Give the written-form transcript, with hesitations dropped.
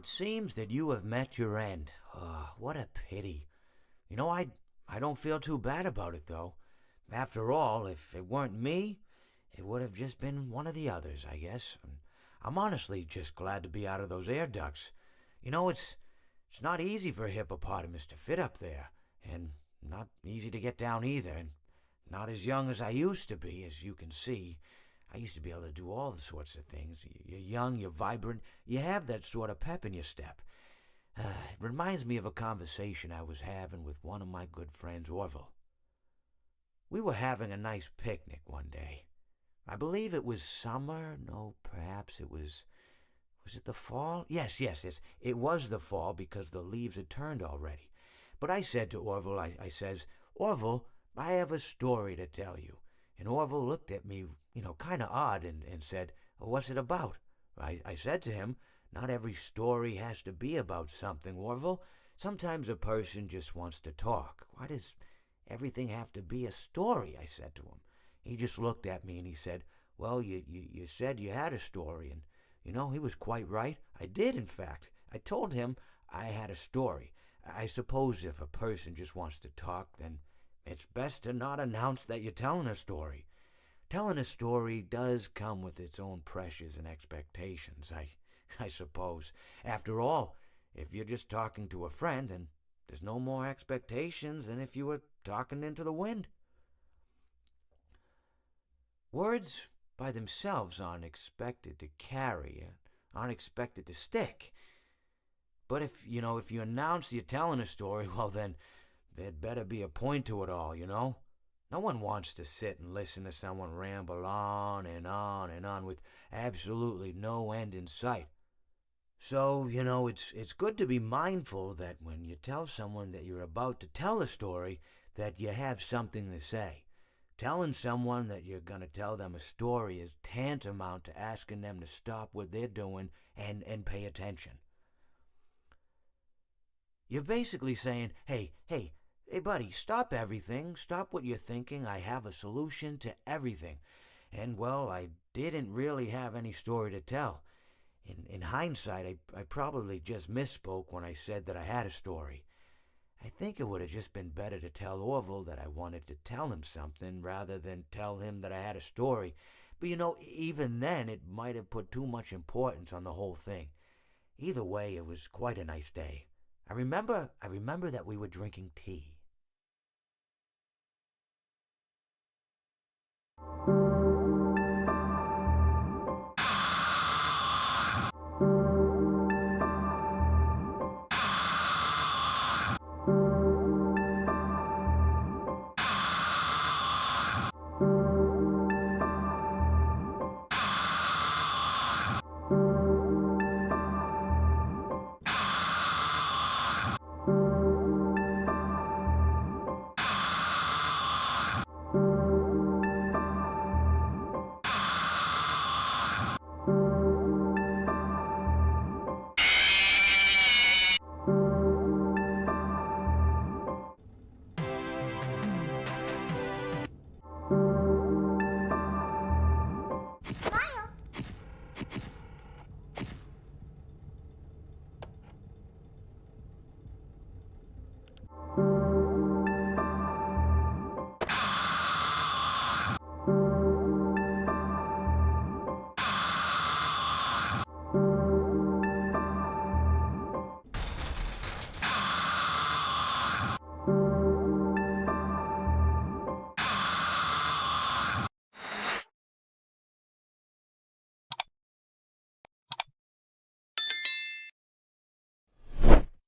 It seems that you have met your end. Oh, what a pity. I don't feel too bad about it, though. After all, if it weren't me, it would have just been one of the others, I guess. I'm honestly just glad to be out of those air ducts. It's not easy for a hippopotamus to fit up there, and not easy to get down either, and not as young as I used to be, as you can see. I used to be able to do all the sorts of things. You're young, you're vibrant, you have that sort of pep in your step. It reminds me of a conversation I was having with one of my good friends, Orville. We were having a nice picnic one day. I believe it was summer. No, perhaps it was... Was it the fall? Yes. It was the fall because the leaves had turned already. But I said to Orville, I says, Orville, I have a story to tell you. And Orville looked at me, kind of odd and said, what's it about? I said to him, not every story has to be about something, Orville. Sometimes a person just wants to talk. Why does everything have to be a story? I said to him. He just looked at me and he said, well, you said you had a story, and he was quite right. I did, in fact. I told him I had a story. I suppose if a person just wants to talk, then it's best to not announce that you're telling a story. Telling a story does come with its own pressures and expectations, I suppose. After all, if you're just talking to a friend, then there's no more expectations than if you were talking into the wind. Words by themselves aren't expected to carry, aren't expected to stick. But if you announce you're telling a story, well then, there'd better be a point to it all, No one wants to sit and listen to someone ramble on and on and on with absolutely no end in sight. So, it's good to be mindful that when you tell someone that you're about to tell a story, that you have something to say. Telling someone that you're going to tell them a story is tantamount to asking them to stop what they're doing and pay attention. You're basically saying, hey, buddy, stop everything. Stop what you're thinking. I have a solution to everything. And, well, I didn't really have any story to tell. In hindsight, I probably just misspoke when I said that I had a story. I think it would have just been better to tell Orville that I wanted to tell him something rather than tell him that I had a story. But even then it might have put too much importance on the whole thing. Either way, it was quite a nice day. I remember that we were drinking tea.